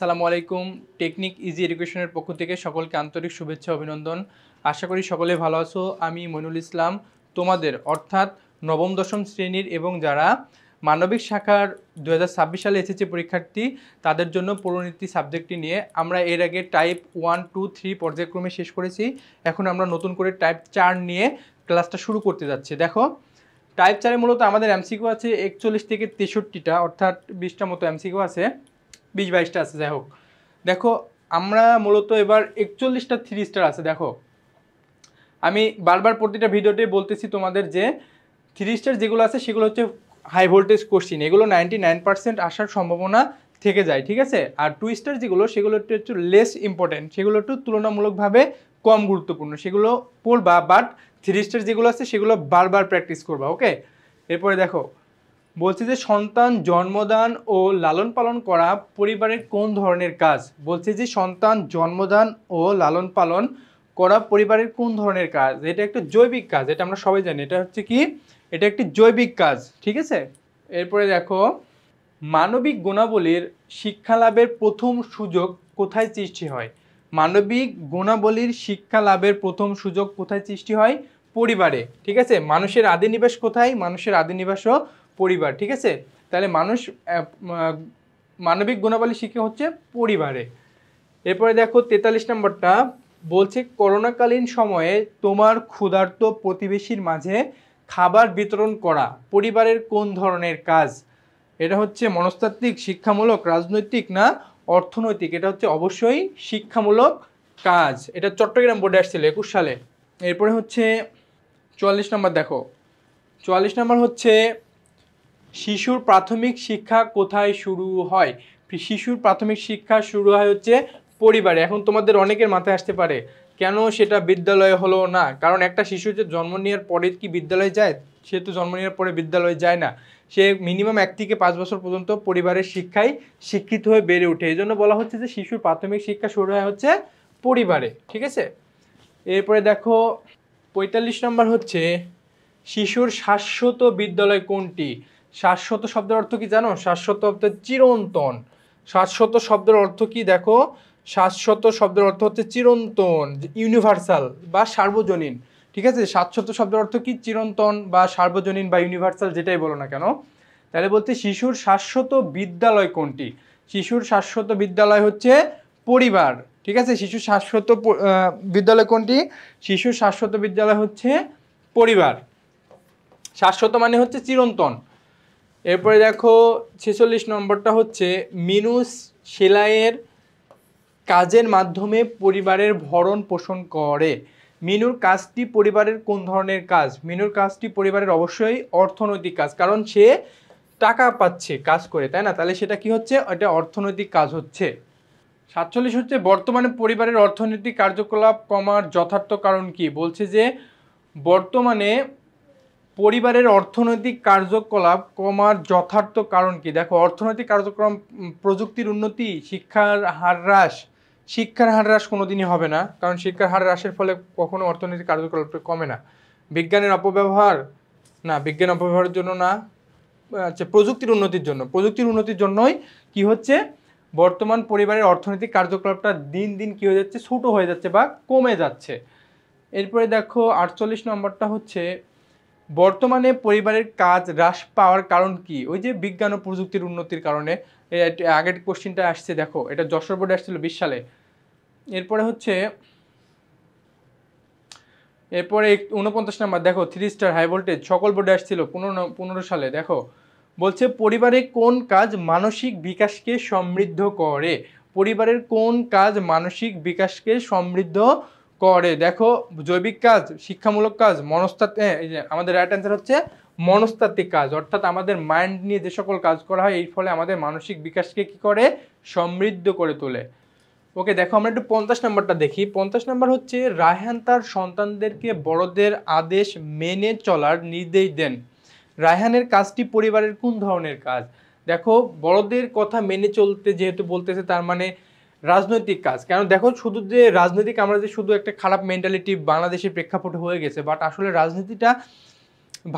আসসালামু আলাইকুম। Technique easy এডুকেশনের পক্ষ থেকে সকলকে আন্তরিক শুভেচ্ছা অভিনন্দন। আশা করি সকলে ভালো আছো। আমি মইনুল ইসলাম তোমাদের অর্থাৎ নবম দশম শ্রেণীর এবং যারা মানবিক শাখার 2026 সালে এসএসসি পরীক্ষার্থী তাদের জন্য পরিণতি সাবজেক্টটি নিয়ে আমরা এর আগে টাইপ 1, 2, 3 পর্যায়ক্রমে শেষ করেছি। এখন আমরা নতুন করে টাইপ 4 নিয়ে ক্লাসটা শুরু করতে যাচ্ছি। দেখো টাইপ 4 মূলত আমাদের এমসিকিউ আছে 41 থেকে 63টা অর্থাৎ 20টা মতো এমসিকিউ আছে, 20-22টা আছে যাই হোক। দেখো আমরা মূলত এবার 41টা 3 স্টার আছে। দেখো আমি বারবার প্রতিটা ভিডিওতে বলতেছি তোমাদের যে 3 স্টার যেগুলো আছে সেগুলো হচ্ছে হাই ভোল্টেজ কোশ্চিন, এগুলো 99% আসার সম্ভাবনা থেকে যায়, ঠিক আছে। আর 2 স্টার যেগুলো সেগুলো একটু লেস ইম্পর্টেন্ট, সেগুলো একটু তুলনামূলকভাবে কম গুরুত্বপূর্ণ, সেগুলো পড়বা। বাট 3 স্টার যেগুলো আছে সেগুলো বারবার প্র্যাকটিস করবা, ওকে। এরপরে দেখো বলছে যে সন্তান জন্মদান ও লালন পালন করা পরিবারের কোন ধরনের কাজ। বলছে যে সন্তান জন্মদান ও লালন পালন করা পরিবারের কোন ধরনের কাজ। এটা একটা জৈবিক কাজ, এটা আমরা সবাই জানি। এটা হচ্ছে কি, এটা একটি জৈবিক কাজ, ঠিক আছে। এরপরে দেখো মানবিক গুণাবলীর শিক্ষা লাভের প্রথম সুযোগ কোথায় সৃষ্টি হয়। মানবিক গুণাবলীর শিক্ষা লাভের প্রথম সুযোগ কোথায় সৃষ্টি হয়? পরিবারে, ঠিক আছে। মানুষের আদি নিবাস কোথায়? মানুষের আদি নিবাসও পরিবার, ঠিক আছে। তাহলে মানুষ মানবিক গুণাবলী শিক্ষা হচ্ছে পরিবারে। এরপরে দেখো 43 নম্বরটা বলছে করোনাকালীন সময়ে তোমার ক্ষুধার্ত প্রতিবেশীর মাঝে খাবার বিতরণ করা পরিবারের কোন ধরনের কাজ। এটা হচ্ছে মনস্তাত্ত্বিক, শিক্ষামূলক, রাজনৈতিক না অর্থনৈতিক। এটা হচ্ছে অবশ্যই শিক্ষামূলক কাজ। এটা চট্টগ্রাম বোর্ডে আসছিল 21 সালে। এরপরে হচ্ছে 44 নম্বর। দেখো 44 নম্বর হচ্ছে শিশুর প্রাথমিক শিক্ষা কোথায় শুরু হয়। শিশুর প্রাথমিক শিক্ষা শুরু হয় হচ্ছে পরিবারে। এখন তোমাদের অনেকের মাথায় আসতে পারে কেন সেটা বিদ্যালয়ে হলো না, কারণ একটা শিশু যে জন্ম নেওয়ার পরে কি বিদ্যালয়ে যায়? সে তো জন্ম নেওয়ার পরে বিদ্যালয়ে যায় না, সে মিনিমাম 1 থেকে 5 বছর পর্যন্ত পরিবারের শিক্ষায় শিক্ষিত হয়ে বেড়ে ওঠে। এই জন্য বলা হচ্ছে যে শিশুর প্রাথমিক শিক্ষা শুরু হয় হচ্ছে পরিবারে, ঠিক আছে। এরপরে দেখো 45 নম্বর হচ্ছে শিশুর শাশ্বত বিদ্যালয় কোনটি। শাশ্বত শব্দের অর্থ কি জানো? শাশ্বত অর্থ চিরন্তন। শাশ্বত শব্দের অর্থ কি দেখো, শাশ্বত শব্দের অর্থ হচ্ছে চিরন্তন, ইউনিভার্সাল বা সার্বজনীন, ঠিক আছে। শাশ্বত শব্দের অর্থ কি? চিরন্তন বা সার্বজনীন বা ইউনিভার্সাল, যেটাই বলো না কেন। তাহলে বলতে শিশুর শাশ্বত বিদ্যালয় কোনটি। শিশুর শাশ্বত বিদ্যালয় হচ্ছে পরিবার, ঠিক আছে। শিশুর শাশ্বত বিদ্যালয় কোনটি? শিশুর শাশ্বত বিদ্যালয় হচ্ছে পরিবার। শাশ্বত মানে হচ্ছে চিরন্তন। এরপরে দেখো 46 নম্বরটা হচ্ছে মিনু সেলাইয়ের কাজের মাধ্যমে পরিবারের ভরণ পোষণ করে। মিনুর কাজটি পরিবারের কোন ধরনের কাজ? মিনুর কাজটি পরিবারের অবশ্যই অর্থনৈতিক কাজ, কারণ সে টাকা পাচ্ছে কাজ করে, তাই না? তাহলে সেটা কি হচ্ছে? এটা অর্থনৈতিক কাজ হচ্ছে। 47 হচ্ছে বর্তমানে পরিবারের অর্থনৈতিক কার্যকলাপ কমার যথার্থ কারণ কি। বলছে যে বর্তমানে পরিবারের অর্থনৈতিক কার্যকলাপ কমার যথার্থ কারণ কি। দেখো অর্থনৈতিক কার্যক্রম, প্রযুক্তির উন্নতি, শিক্ষার হার হ্রাস। শিক্ষার হার হ্রাস কোনোদিনই হবে না, কারণ শিক্ষার হার হ্রাসের ফলে কখনো অর্থনৈতিক কার্যকলাপটা কমে না। বিজ্ঞানের অপব্যবহার না, বিজ্ঞান অপব্যবহারের জন্য না। আচ্ছা, প্রযুক্তির উন্নতির জন্য, প্রযুক্তির উন্নতির জন্যই কি হচ্ছে, বর্তমান পরিবারের অর্থনৈতিক কার্যকলাপটা দিন দিন কি হয়ে যাচ্ছে, ছোট হয়ে যাচ্ছে বা কমে যাচ্ছে। এরপরে দেখো 48 নম্বরটা হচ্ছে বর্তমানে পরিবারের কাজ হ্রাস পাওয়ার কারণ কি। ওই যে বিজ্ঞান ও প্রযুক্তির উন্নতির কারণে। আগের কোশ্চিনটা আসছে, দেখো এটা যশোর বোর্ডে আসছিল 20 সালে। এরপরে হচ্ছে এরপরে 49 নম্বর। দেখো 3 স্টার হাই ভোল্টেজ সকল বোর্ডে আসছিল 15 সালে। দেখো বলছে পরিবারে কোন কাজ মানসিক বিকাশকে সমৃদ্ধ করে। পরিবারের কোন কাজ মানসিক বিকাশকে সমৃদ্ধ করে। দেখো জৈবিক কাজ, শিক্ষামূলক কাজ, মনস্তাত্ত্বিক, এই যে আমাদের রাইট অ্যান্সার হচ্ছে মনস্তাত্ত্বিক কাজ, অর্থাৎ আমাদের মাইন্ড নিয়ে যে সকল কাজ করা হয় এর ফলে আমাদের মানসিক বিকাশকে কি করে, সমৃদ্ধ করে তোলে। ওকে দেখো আমরা একটু 50 নম্বরটা দেখি। 50 নম্বর হচ্ছে রায়হান তার সন্তানদেরকে বড়দের আদেশ মেনে চলার নির্দেশ দেন। রায়হানের কাজটি পরিবারের কোন ধরনের কাজ। দেখো বড়দের কথা মেনে চলতে যেহেতু বলতেছে, তার মানে রাজনৈতিক কাজ। কেন দেখো শুধু যে রাজনৈতিক, আমরা যে শুধু একটা খারাপ মেন্টালিটি বাংলাদেশের প্রেক্ষাপটে হয়ে গেছে, বাট আসলে রাজনীতিটা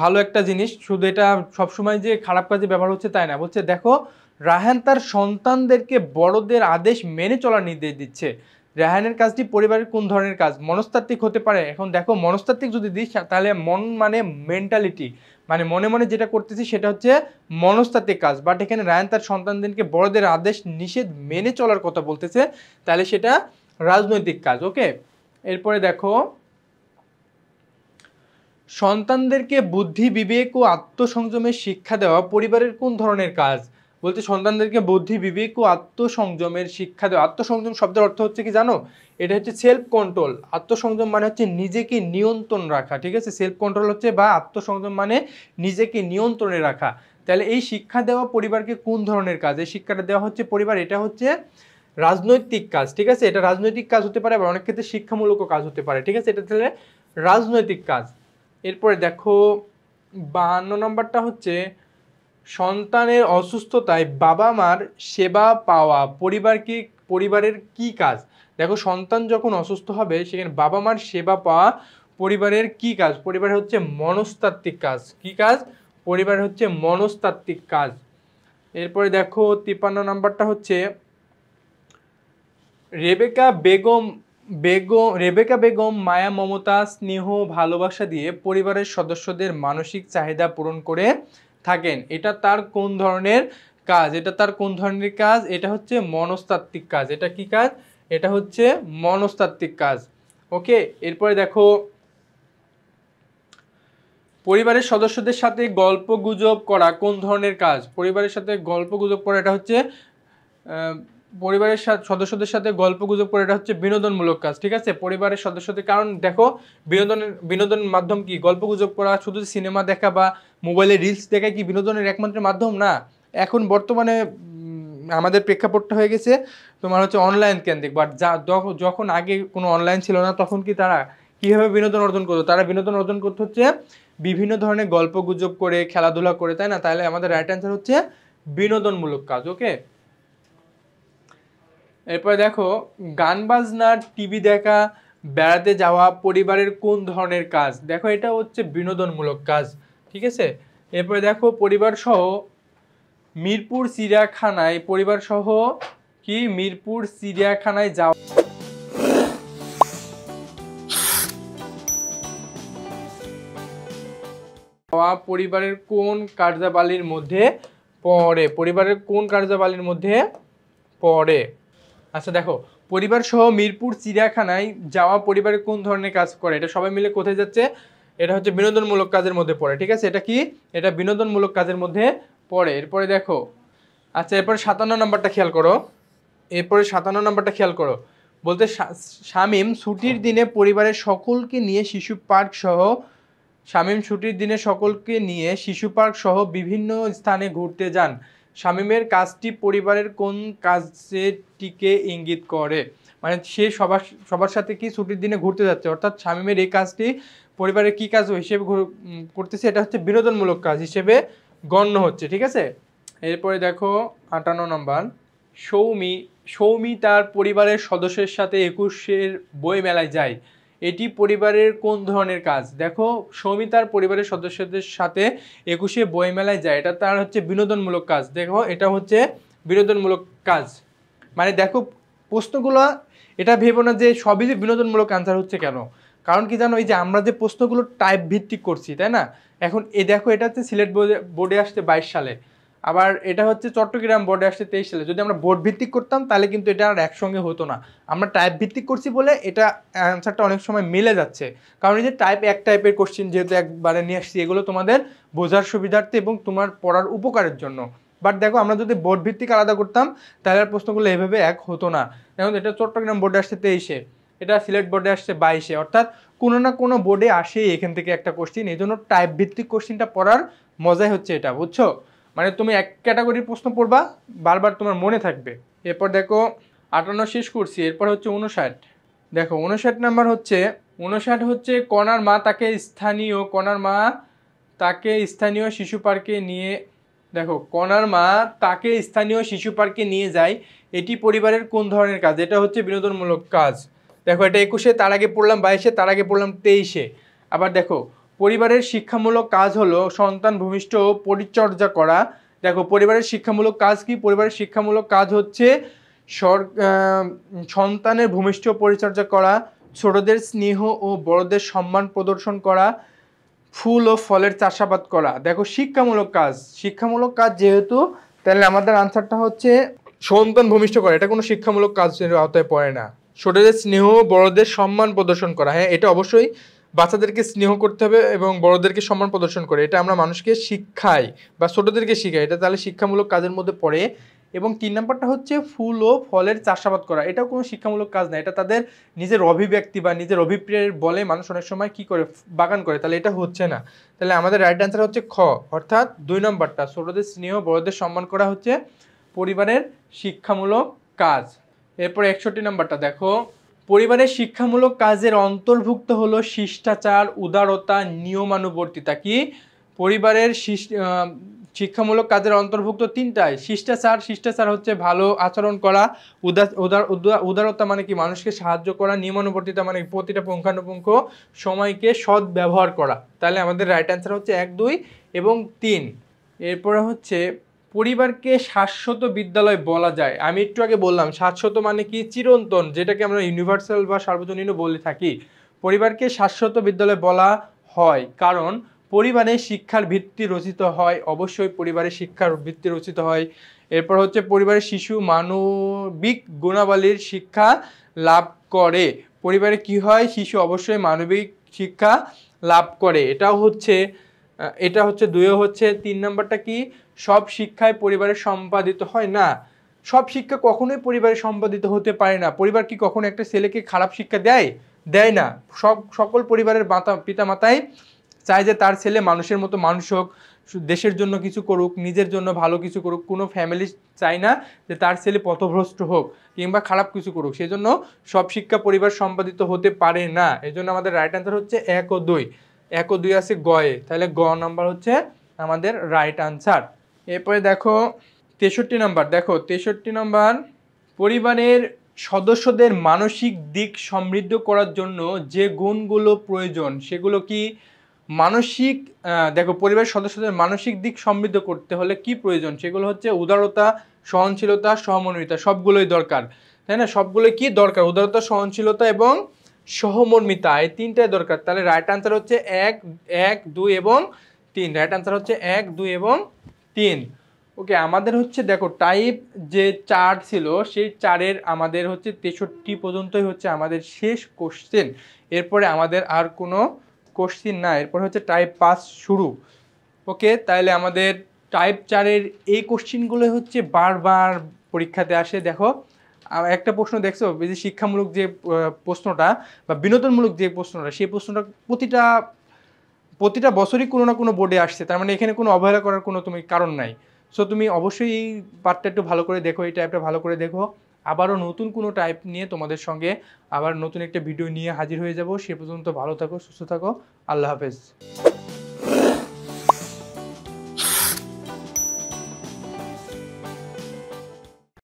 ভালো একটা জিনিস, শুধু এটা সবসময় যে খারাপ কাজে ব্যবহার হচ্ছে তাই না। বলছে দেখো রায়হান তার সন্তানদেরকে বড়দের আদেশ মেনে চলার নির্দেশ দিচ্ছে। রায়হানের কাজটি পরিবারের কোন ধরনের কাজ? মনস্তাত্ত্বিক হতে পারে। এখন দেখো মনস্তাত্ত্বিক যদি দিস তাহলে মন মানে মেন্টালিটি, মানে মনে মনে যেটা করতেছি সেটা হচ্ছে মনস্তাত্ত্বিক কাজ। বাট এখানে রায়হান তার সন্তানদেরকে বড়দের আদেশ নিষেধ মেনে চলার কথা বলতেছে, তাহলে সেটা রাজনৈতিক কাজ। ওকে, এরপরে দেখো সন্তানদেরকে বুদ্ধি বিবেক ও আত্মসংযমের শিক্ষা দেওয়া পরিবারের কোন ধরনের কাজ? বলতে সন্তানদেরকে বুদ্ধি বিবেক ও আত্মসংযমের শিক্ষা দেওয়া। আত্মসংযম শব্দের অর্থ হচ্ছে কি জানো? এটা হচ্ছে সেলফ কন্ট্রোল। আত্মসংযম মানে হচ্ছে নিজেকে নিয়ন্ত্রণ রাখা, ঠিক আছে? সেলফ কন্ট্রোল হচ্ছে বা আত্মসংযম মানে নিজেকে নিয়ন্ত্রণে রাখা। তাহলে এই শিক্ষা দেওয়া পরিবারকে কোন ধরনের কাজ? এই শিক্ষাটা দেওয়া হচ্ছে পরিবার, এটা হচ্ছে রাজনৈতিক কাজ, ঠিক আছে? এটা রাজনৈতিক কাজ হতে পারে, আবার অনেক ক্ষেত্রে শিক্ষামূলকও কাজ হতে পারে, ঠিক আছে? এটা তাহলে রাজনৈতিক কাজ। এরপরে দেখো 52 নম্বরটা হচ্ছে সন্তানের অসুস্থতায় বাবা মার সেবা পাওয়া পরিবারের কি কাজ? দেখো সন্তান যখন অসুস্থ হবে সেখানে বাবা মার সেবা পাওয়া পরিবারের কি কাজ? পরিবারের হচ্ছে মনস্তাত্ত্বিক কাজ। কি কাজ? পরিবারের হচ্ছে মনস্তাত্ত্বিক কাজ। এরপরে দেখো 53 নম্বরটা হচ্ছে রেবেকা বেগম মায়া মমতা স্নেহ ভালোবাসা দিয়ে পরিবারের সদস্যদের মানসিক চাহিদা পূরণ করে থাকেন। এটা তার কোন ধরনের কাজ? এটা তার কোন ধরনের কাজ? এটা হচ্ছে মনস্তাত্ত্বিক কাজ। এটা কি কাজ? এটা হচ্ছে মনস্তাত্ত্বিক কাজ। ওকে, এরপরে দেখো পরিবারের সদস্যদের সাথে গল্প গুজব করা কোন ধরনের কাজ? পরিবারের সাথে গল্প গুজব করা এটা হচ্ছে পরিবারের সদস্যদের সাথে গল্প গুজব করে, এটা হচ্ছে বিনোদনমূলক কাজ, ঠিক আছে? পরিবারের সদস্যদের, কারণ দেখো বিনোদনের মাধ্যম কি? গল্প গুজব করা, শুধু সিনেমা দেখা বা মোবাইলে রিলস দেখা কি বিনোদনের একমাত্র মাধ্যম না। এখন বর্তমানে আমাদের প্রেক্ষাপটটা হয়ে গেছে তোমার হচ্ছে অনলাইন কেন্দ্রিক। বাট যখন আগে কোনো অনলাইন ছিল না তখন কি তারা কীভাবে বিনোদন অর্জন করতো? তারা বিনোদন অর্জন করতে হচ্ছে বিভিন্ন ধরনের গল্প গুজব করে, খেলাধুলা করে, তাই না? তাহলে আমাদের রাইট অ্যান্সার হচ্ছে বিনোদনমূলক কাজ। ওকে, এরপরে দেখো গান বাজনা টিভি দেখা বেড়াতে যাওয়া পরিবারের কোন ধরনের কাজ? দেখো এটা হচ্ছে বিনোদনমূলক কাজ, ঠিক আছে? এরপরে দেখো পরিবার সহ মিরপুর চিড়িয়াখানায় যাওয়া পরিবারের কোন কার্যাবলীর মধ্যে পড়ে? পরিবারের কোন কার্যাবলীর মধ্যে পড়ে? আচ্ছা দেখো পরিবার সহ মিরপুর চিড়িয়াখানায় যাওয়া পরিবারের কোন ধরনের কাজ করে? এটা সবাই মিলে কোথায় যাচ্ছে? এটা হচ্ছে বিনোদনমূলক কাজের মধ্যে পড়ে, ঠিক আছে? এটা কি? এটা বিনোদনমূলক কাজের মধ্যে পড়ে। এরপরে দেখো আচ্ছা এরপরে 57 নম্বরটা খেয়াল করো। বলতে শামীম ছুটির দিনে পরিবারের সকলকে নিয়ে শিশু পার্ক সহ বিভিন্ন স্থানে ঘুরতে যান। শামীমের কাজটি পরিবারের কোন কাজটিকে ইঙ্গিত করে? মানে সে সবার সাথে কি ছুটির দিনে ঘুরতে যাচ্ছে, অর্থাৎ শামীমের এই কাজটি পরিবারের কি কাজ হিসেবে করতেছে? এটা হচ্ছে বিনোদনমূলক কাজ হিসেবে গণ্য হচ্ছে, ঠিক আছে? এরপরে দেখো 58 নম্বর সৌমি তার পরিবারের সদস্যের সাথে 21-এর বই মেলায় যায়। এটি পরিবারের কোন ধরনের কাজ? দেখো সৌমি তার পরিবারের সদস্যদের সাথে 21-এ বই মেলায় যায়, এটা তার হচ্ছে বিনোদনমূলক কাজ। দেখো এটা হচ্ছে বিনোদনমূলক কাজ। মানে দেখো প্রশ্নগুলো এটা ভেবো না যে সবই যে বিনোদনমূলক আনসার হচ্ছে, কেন? কারণ কি জানো, এই যে আমরা যে প্রশ্নগুলো টাইপ ভিত্তিক করছি, তাই না? এখন দেখো এটা হচ্ছে সিলেট বোর্ডে আসছে 22 সালে, আবার এটা হচ্ছে চট্টগ্রাম বোর্ডে আসছে 23 সালে। যদি আমরা বোর্ড ভিত্তিক করতাম তাহলে কিন্তু এটা আর একসঙ্গে হতো না। আমরা টাইপ ভিত্তিক করছি বলে এটা অ্যান্সারটা অনেক সময় মিলে যাচ্ছে। কারণ এই যে এক টাইপের কোশ্চেন যেহেতু একবারে নিয়ে আসছি, এগুলো তোমাদের বোঝার সুবিধার্থে এবং তোমার পড়ার উপকারের জন্য। বাট দেখো আমরা যদি বোর্ড ভিত্তিক আলাদা করতাম তাহলে আর প্রশ্নগুলো এভাবে এক হতো না। এখন এটা চট্টগ্রাম বোর্ডে আসছে 23-এ, এটা সিলেট বোর্ডে আসছে 22-এ, অর্থাৎ কোনো না কোনো বোর্ডে আসেই এখান থেকে একটা কোশ্চেন। এই জন্য টাইপ ভিত্তিক কোশ্চেনটা পড়ার মজাই হচ্ছে এটা, বুঝছো? মানে তুমি এক ক্যাটাগরির প্রশ্ন পড়বা, বারবার তোমার মনে থাকবে। এরপর দেখো 58 শেষ করছি, এরপর হচ্ছে 59। দেখো 59 নাম্বার হচ্ছে কণার মা তাকে স্থানীয় শিশু পার্কে নিয়ে নিয়ে যায়। এটি পরিবারের কোন ধরনের কাজ? এটা হচ্ছে বিনোদনমূলক কাজ। দেখো এটা 21-এ, তার আগে পড়লাম 22-এ, তার আগে পড়লাম 23-এ। আবার দেখো পরিবারের শিক্ষামূলক কাজ হলো সন্তান ভূমিষ্ঠ পরিচর্যা করা। দেখো পরিবারের শিক্ষামূলক কাজ কি? পরিবারের শিক্ষামূলক কাজ হচ্ছে সন্তানের ভূমিষ্ঠ পরিচর্যা করা, ছোটদের স্নেহ ও বড়দের সম্মান প্রদর্শন করা, ফুল ও ফলের চাষাবাদ করা। দেখো শিক্ষামূলক কাজ, শিক্ষামূলক কাজ যেহেতু, তাহলে আমাদের আনসারটা হচ্ছে সন্তান ভূমিষ্ঠ করা, এটা কোনো শিক্ষামূলক কাজের আওতায় পড়ে না। ছোটদের স্নেহ, বড়দের সম্মান প্রদর্শন করা, হ্যাঁ এটা অবশ্যই বাচ্চাদেরকে স্নেহ করতে হবে এবং বড়দেরকে সম্মান প্রদর্শন করে, এটা আমরা মানুষকে শিক্ষাই বা ছোটদেরকে শিখাই, এটা তাহলে শিক্ষামূলক কাজের মধ্যে পড়ে। এবং 3 নম্বরটা হচ্ছে ফুল ও ফলের চাষাবাদ করা, এটাও কোনো শিক্ষামূলক কাজ না, এটা তাদের নিজের অভিব্যক্তি বা নিজের অভিপ্রায়ের বলে মানুষ অনেক সময় কি করে বাগান করে, তাহলে এটা হচ্ছে না। তাহলে আমাদের রাইট অ্যান্সার হচ্ছে খ, অর্থাৎ 2 নম্বরটা, ছোটদের স্নেহ বড়দের সম্মান করা হচ্ছে পরিবারের শিক্ষামূলক কাজ। এরপর 61 নম্বরটা দেখো, পরিবারের শিক্ষামূলক কাজের অন্তর্ভুক্ত হলো শিষ্টাচার, উদারতা, নিয়মানুবর্তিতা। কি? পরিবারের শিক্ষামূলক কাজের অন্তর্ভুক্ত 3টাই। শিষ্টাচার, শিষ্টাচার হচ্ছে ভালো আচরণ করা, উদারতা মানে কি? মানুষকে সাহায্য করা, নিয়মানুবর্তিতা মানে প্রতিটা পুঙ্খানুপুঙ্খ সময়কে সৎ ব্যবহার করা। তাহলে আমাদের রাইট অ্যান্সার হচ্ছে 1, 2 এবং 3। এরপরে হচ্ছে পরিবারকে শাশ্বত বিদ্যালয় বলা যায়। আমি একটু আগে বললাম শাশ্বত মানে কি? চিরন্তন, যেটাকে আমরা ইউনিভার্সাল বা সার্বজনীনও বলে থাকি। পরিবারকে শাশ্বত বিদ্যালয় বলা হয় কারণ পরিবারে শিক্ষার ভিত্তি রচিত হয়, অবশ্যই পরিবারের শিক্ষার ভিত্তি রচিত হয়। এরপর হচ্ছে পরিবারের শিশু মানবিক গুণাবলীর শিক্ষা লাভ করে। পরিবারে কি হয়? শিশু অবশ্যই মানবিক শিক্ষা লাভ করে। এটা হচ্ছে 2 হচ্ছে। 3 নম্বরটা কি? সব শিক্ষায় পরিবারের সম্পাদিত হয় না। সব শিক্ষা কখনোই পরিবারে সম্পাদিত হতে পারে না। পরিবার কি কখনো একটা ছেলেকে খারাপ শিক্ষা দেয়? দেয় না। সকল পরিবারের পিতা মাতাই চায় যে তার ছেলে মানুষের মতো মানুষ হোক, দেশের জন্য কিছু করুক, নিজের জন্য ভালো কিছু করুক। কোনো ফ্যামিলি চায় না যে তার ছেলে পথভ্রষ্ট হোক কিংবা খারাপ কিছু করুক। সেজন্য সব শিক্ষা পরিবার সম্পাদিত হতে পারে না। এই জন্য আমাদের রাইট অ্যান্সার হচ্ছে 1 ও 2। 1 ও 2 আছে গয়ে, তাহলে গ নাম্বার হচ্ছে আমাদের রাইট আনসার। এরপরে দেখো 63 নম্বর। দেখো 63 নম্বর, পরিবারের সদস্যদের মানসিক দিক সমৃদ্ধ করার জন্য যে গুণগুলো প্রয়োজন সেগুলো কি? মানসিক দেখো পরিবারের সদস্যদের মানসিক দিক সমৃদ্ধ করতে হলে কি প্রয়োজন? সেগুলো হচ্ছে উদারতা, সহনশীলতা, সহমর্মিতা। সবগুলোই দরকার, তাই না? সবগুলোই কি দরকার? উদারতা, সহনশীলতা এবং সহমর্মিতা, এই 3টাই দরকার। তাহলে রাইট আনসার হচ্ছে 1, 2 এবং 3। রাইট আনসার হচ্ছে 1, 2 এবং 3। ওকে, আমাদের হচ্ছে দেখো টাইপ যে 4 ছিল সেই 4-এর আমাদের হচ্ছে 63 পর্যন্তই হচ্ছে আমাদের শেষ কোশ্চেন। এরপরে আমাদের আর কোনো কোশ্চেন না, এরপর হচ্ছে টাইপ 5 শুরু। ওকে, তাহলে আমাদের টাইপ 4-এর এই কোশ্চেনগুলো হচ্ছে বারবার পরীক্ষাতে আসে। দেখো একটা প্রশ্ন দেখছো, যে শিক্ষামূলক যে প্রশ্নটা বা বিনোদনমূলক যে প্রশ্নটা, সেই প্রশ্নটা প্রতিটা বছরই কোনো না কোনো বোর্ডে আসছে। তার মানে এখানে কোনো অবহেলা করার কোনো তুমি কারণ নাই। সো তুমি অবশ্যই এই পার্টটা একটু ভালো করে দেখো, এই টাইপটা ভালো করে দেখো। আবারও নতুন কোনো টাইপ নিয়ে তোমাদের সঙ্গে আবার নতুন একটা ভিডিও নিয়ে হাজির হয়ে যাব। সে পর্যন্ত ভালো থাকো, সুস্থ থাকো। আল্লাহ হাফেজ।